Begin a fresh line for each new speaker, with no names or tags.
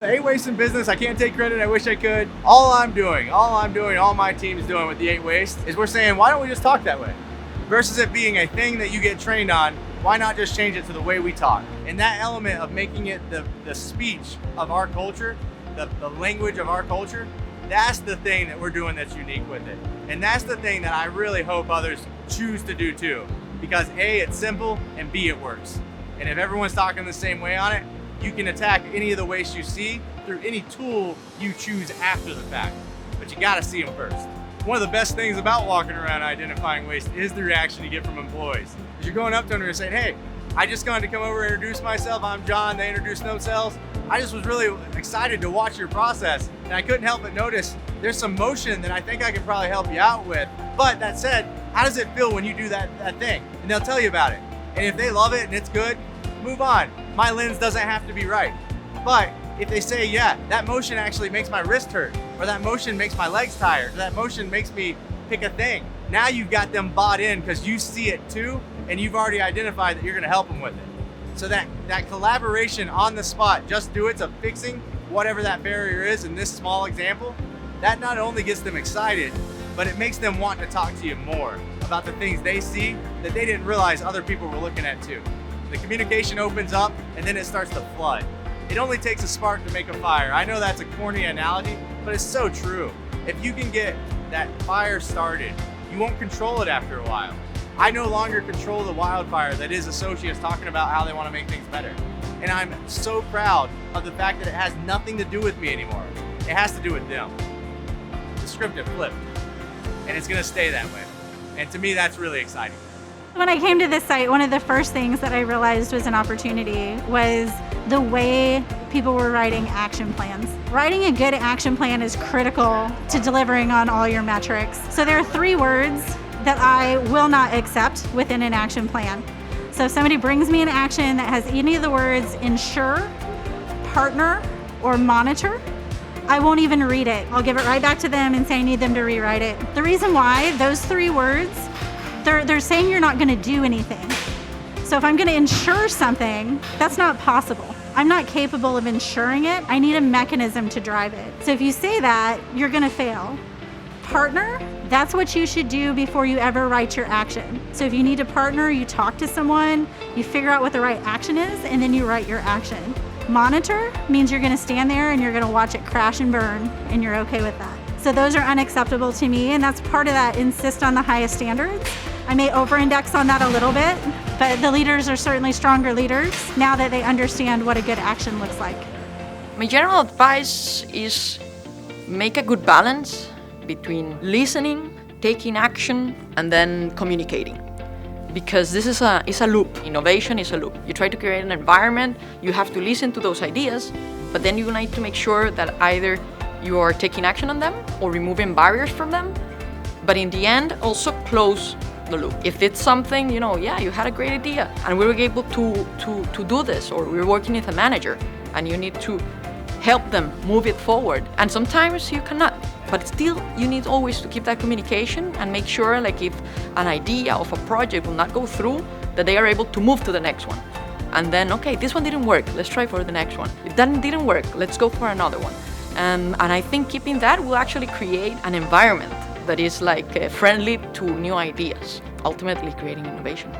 8 Waste in business, I can't take credit, I wish I could. All my team's doing with the 8 Waste is we're saying, why don't we just talk that way? Versus it being a thing that you get trained on, why not just change it to the way we talk? And that element of making it the speech of our culture, the language of our culture, that's the thing that we're doing that's unique with it. And that's the thing that I really hope others choose to do too. Because A, it's simple, and B, it works. And if everyone's talking the same way on it, you can attack any of the waste you see through any tool you choose after the fact. But you gotta see them first. One of the best things about walking around identifying waste is the reaction you get from employees. As you're going up to them and saying, hey, I just got to come over and introduce myself. I'm John, they introduced themselves. I just was really excited to watch your process, and I couldn't help but notice there's some motion that I think I can probably help you out with. But that said, how does it feel when you do that thing? And they'll tell you about it. And if they love it and it's good, move on. My lens doesn't have to be right. But if they say, yeah, that motion actually makes my wrist hurt, or that motion makes my legs tired, or that motion makes me pick a thing, now you've got them bought in because you see it too, and you've already identified that you're gonna help them with it. So that collaboration on the spot, just do it's of fixing whatever that barrier is in this small example, that not only gets them excited, but it makes them want to talk to you more about the things they see that they didn't realize other people were looking at too. The communication opens up and then it starts to flood. It only takes a spark to make a fire. I know that's a corny analogy, but it's so true. If you can get that fire started, you won't control it after a while. I no longer control the wildfire that is associates talking about how they want to make things better. And I'm so proud of the fact that it has nothing to do with me anymore. It has to do with them. The script had flipped, and it's gonna stay that way. And to me, that's really exciting.
When I came to this site, one of the first things that I realized was an opportunity was the way people were writing action plans. Writing a good action plan is critical to delivering on all your metrics. So there are 3 words that I will not accept within an action plan. So if somebody brings me an action that has any of the words ensure, partner, or monitor, I won't even read it. I'll give it right back to them and say I need them to rewrite it. The reason why, those 3 words, they're saying you're not gonna do anything. So if I'm gonna ensure something, that's not possible. I'm not capable of ensuring it. I need a mechanism to drive it. So if you say that, you're gonna fail. Partner, that's what you should do before you ever write your action. So if you need to partner, you talk to someone, you figure out what the right action is, and then you write your action. Monitor means you're gonna stand there and you're gonna watch it crash and burn, and you're okay with that. So those are unacceptable to me, and that's part of that insist on the highest standards. I may over-index on that a little bit, but the leaders are certainly stronger leaders now that they understand what a good action looks like.
My general advice is make a good balance between listening, taking action, and then communicating. Because this is a loop. Innovation is a loop. You try to create an environment, you have to listen to those ideas, but then you need to make sure that either you are taking action on them or removing barriers from them, but in the end, also close the loop. If it's something, yeah, you had a great idea and we were able to do this, or we were working with a manager and you need to help them move it forward. And sometimes you cannot, but still you need always to keep that communication and make sure, like, if an idea of a project will not go through, that they are able to move to the next one. And then, okay, this one didn't work, let's try for the next one. If that didn't work, let's go for another one. And I think keeping that will actually create an environment that is friendly to new ideas, ultimately creating innovation.